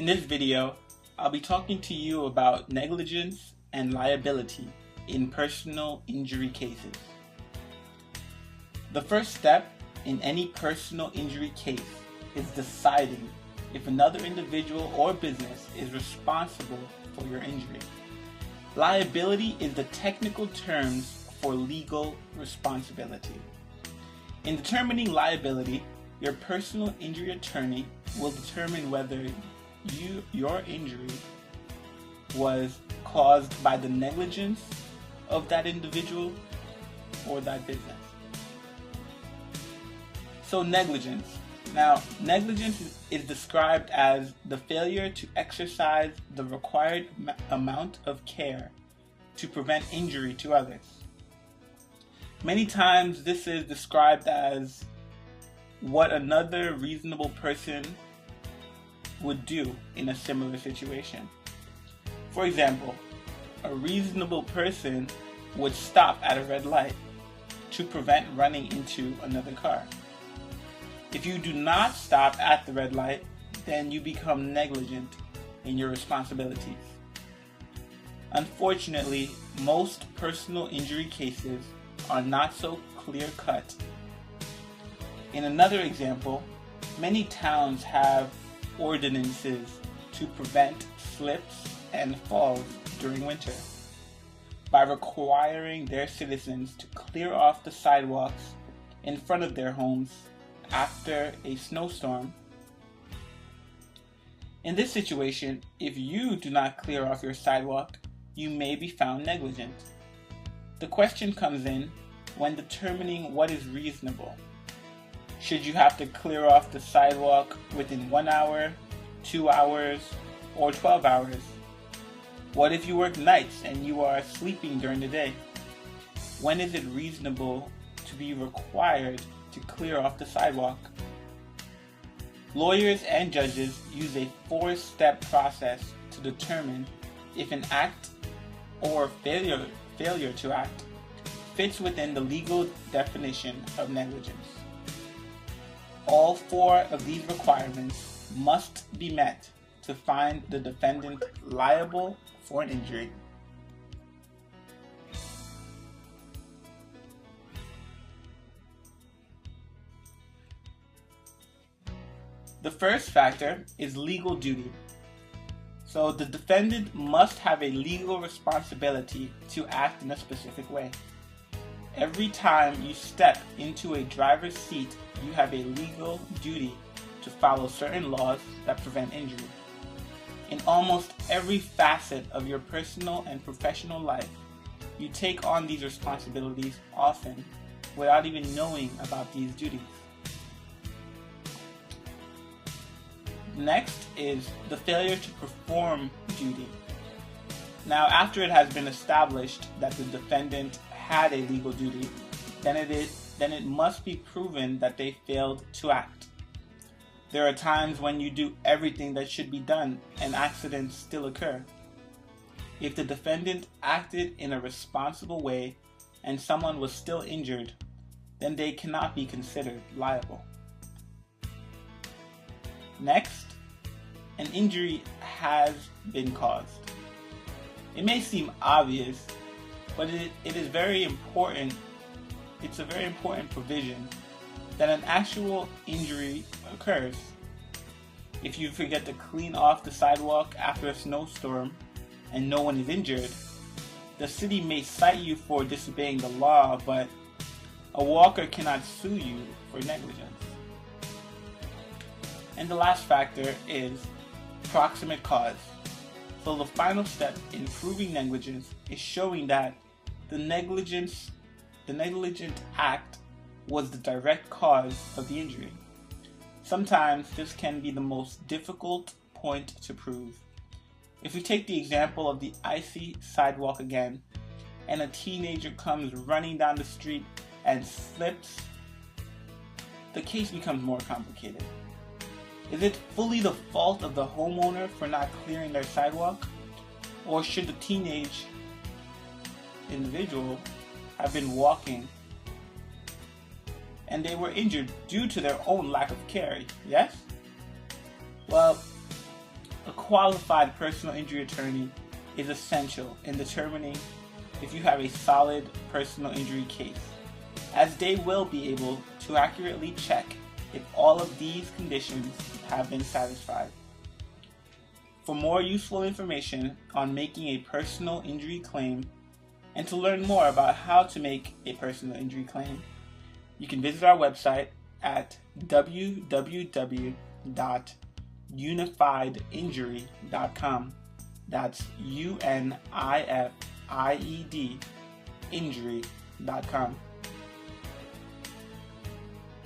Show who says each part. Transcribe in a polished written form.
Speaker 1: In this video, I'll be talking to you about negligence and liability in personal injury cases. The first step in any personal injury case is deciding if another individual or business is responsible for your injury. Liability is the technical terms for legal responsibility. In determining liability, your personal injury attorney will determine whether your injury was caused by the negligence of that individual or that business. So negligence. Now, negligence is described as the failure to exercise the required amount of care to prevent injury to others. Many times this is described as what another reasonable person would do in a similar situation. For example, a reasonable person would stop at a red light to prevent running into another car. If you do not stop at the red light, then you become negligent in your responsibilities. Unfortunately, most personal injury cases are not so clear-cut. In another example, many towns have ordinances to prevent slips and falls during winter by requiring their citizens to clear off the sidewalks in front of their homes after a snowstorm. In this situation, if you do not clear off your sidewalk, you may be found negligent. The question comes in when determining what is reasonable. Should you have to clear off the sidewalk within 1 hour, 2 hours, or 12 hours? What if you work nights and you are sleeping during the day? When is it reasonable to be required to clear off the sidewalk? Lawyers and judges use a 4-step process to determine if an act or failure to act fits within the legal definition of negligence. All 4 of these requirements must be met to find the defendant liable for an injury. The first factor is legal duty. So the defendant must have a legal responsibility to act in a specific way. Every time you step into a driver's seat, you have a legal duty to follow certain laws that prevent injury. In almost every facet of your personal and professional life, you take on these responsibilities often without even knowing about these duties. Next is the failure to perform duty. Now, after it has been established that the defendant had a legal duty, then it must be proven that they failed to act. There are times when you do everything that should be done and accidents still occur. If the defendant acted in a responsible way and someone was still injured, then they cannot be considered liable. Next, an injury has been caused. It may seem obvious, but it is very important. It's a very important provision that an actual injury occurs. If you forget to clean off the sidewalk after a snowstorm and no one is injured, the city may cite you for disobeying the law, but a walker cannot sue you for negligence. And the last factor is proximate cause. So the final step in proving negligence is showing that the negligent act was the direct cause of the injury. Sometimes this can be the most difficult point to prove. If we take the example of the icy sidewalk again, and a teenager comes running down the street and slips, the case becomes more complicated. Is it fully the fault of the homeowner for not clearing their sidewalk? Or should the teenage individual have been walking and they were injured due to their own lack of care? Yes? Well, qualified personal injury attorney is essential in determining if you have a solid personal injury case, as they will be able to accurately check if all of these conditions have been satisfied. For more useful information on making a personal injury claim and to learn more about how to make a personal injury claim, you can visit our website at www.unifiedinjury.com. That's UNIFIED injury.com.